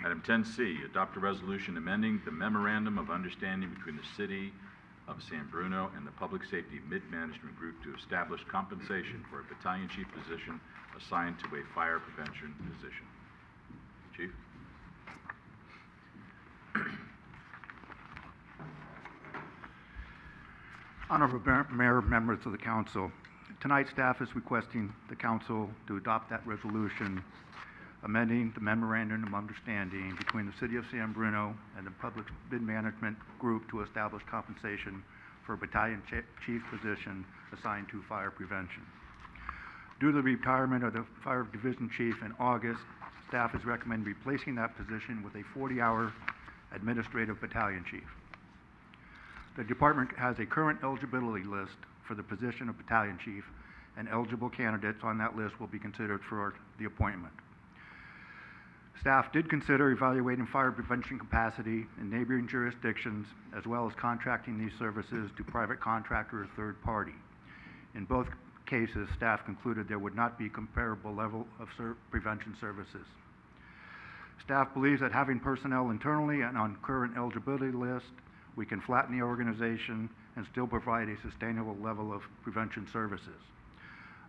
Item 10C, adopt a resolution amending the Memorandum of Understanding between the City of San Bruno and the Public Safety Mid-Management Group to establish compensation for a battalion chief position assigned to a fire prevention position. Chief? Honorable Mayor, members of the Council, tonight staff is requesting the Council to adopt that resolution amending the Memorandum of Understanding between the City of San Bruno and the Public Mid-Management Group to establish compensation for a battalion chief position assigned to fire prevention. Due to the retirement of the Fire Division Chief in August, staff is recommending replacing that position with a 40-hour administrative battalion chief. The department has a current eligibility list for the position of battalion chief, and eligible candidates on that list will be considered for the appointment. Staff did consider evaluating fire prevention capacity in neighboring jurisdictions, as well as contracting these services to private contractor or third party. In both cases, staff concluded there would not be comparable level of prevention services. Staff believes that having personnel internally and on current eligibility list, we can flatten the organization and still provide a sustainable level of prevention services.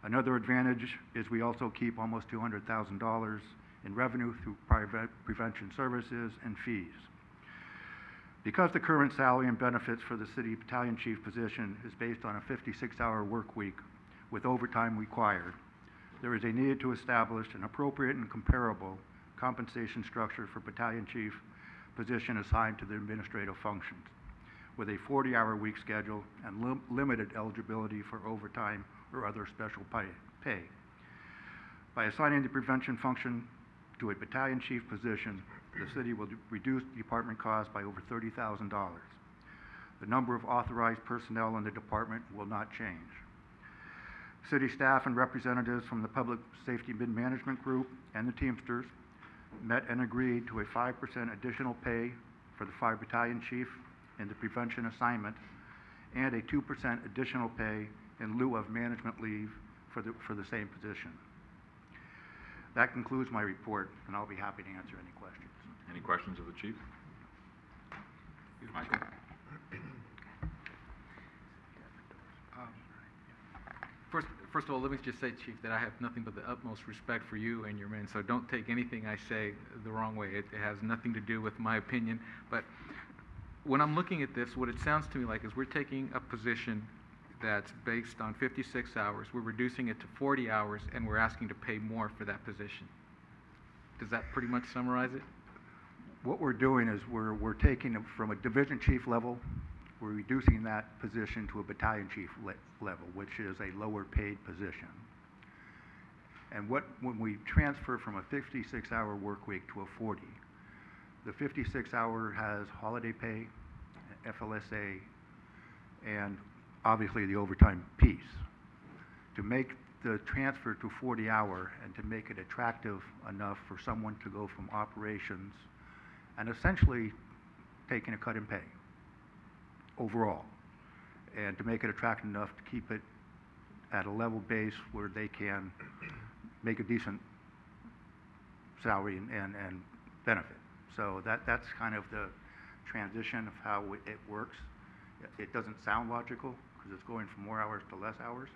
Another advantage is we also keep almost $200,000 in revenue through private prevention services and fees. Because the current salary and benefits for the city battalion chief position is based on a 56-hour work week with overtime required, there is a need to establish an appropriate and comparable compensation structure for battalion chief position assigned to the administrative functions, with a 40-hour week schedule and limited eligibility for overtime or other special pay. By assigning the prevention function to a battalion chief position, the city will reduce department costs by over $30,000. The number of authorized personnel in the department will not change. City staff and representatives from the Public Safety Mid-Management Group and the Teamsters met and agreed to a 5% additional pay for the fire battalion chief in the prevention assignment and a 2% additional pay in lieu of management leave for the same position. That concludes my report, and I'll be happy to answer any questions. Any questions of the chief? Michael? First of all, let me just say, Chief, that I have nothing but the utmost respect for you and your men, so don't take anything I say the wrong way. It has nothing to do with my opinion. But when I'm looking at this, what it sounds to me like is we're taking a position that's based on 56 hours, we're reducing it to 40 hours, and we're asking to pay more for that position. Does that pretty much summarize it? What we're doing is we're taking it from a division chief level, we're reducing that position to a battalion chief level, which is a lower paid position. And when we transfer from a 56-hour work week to a 40, the 56-hour has holiday pay, FLSA, and obviously the overtime piece. To make the transfer to 40-hour and to make it attractive enough for someone to go from operations and essentially taking a cut in pay overall, and to make it attractive enough to keep it at a level base where they can make a decent salary and benefit. So that's kind of the transition of how it works. It doesn't sound logical because it's going from more hours to less hours,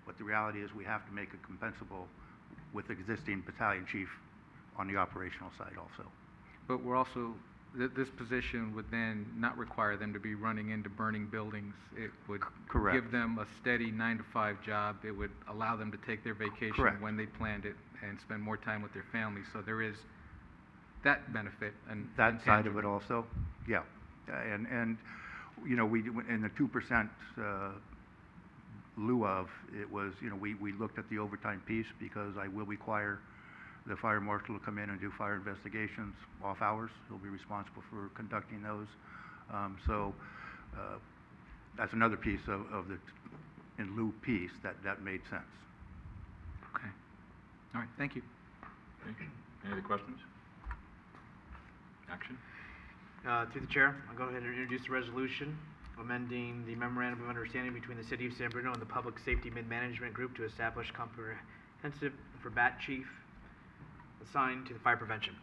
but the reality is we have to make it compensable with existing battalion chief on the operational side also. But we're also, this position would then not require them to be running into burning buildings. It would give them a steady 9-to-5 job. It would allow them to take their vacation when they planned it and spend more time with their families. So there is that benefit. And that side of it also, yeah. And you know, we in the 2% lieu of, it was, you know, we looked at the overtime piece because I will require the fire marshal to come in and do fire investigations off hours. He'll be responsible for conducting those. So that's another piece of the in lieu piece that made sense. Okay. All right. Thank you. Thank you. Any other questions? Action. Through the chair, I'll go ahead and introduce the resolution amending the Memorandum of Understanding between the City of San Bruno and the Public Safety Mid-Management Group to establish comprehensive for BAT Chief assigned to the fire prevention.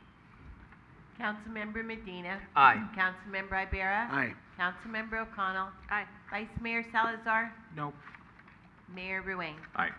Councilmember Medina. Aye. Councilmember Ibera. Aye. Councilmember O'Connell. Aye. Vice Mayor Salazar. No. Mayor Ruane. Aye.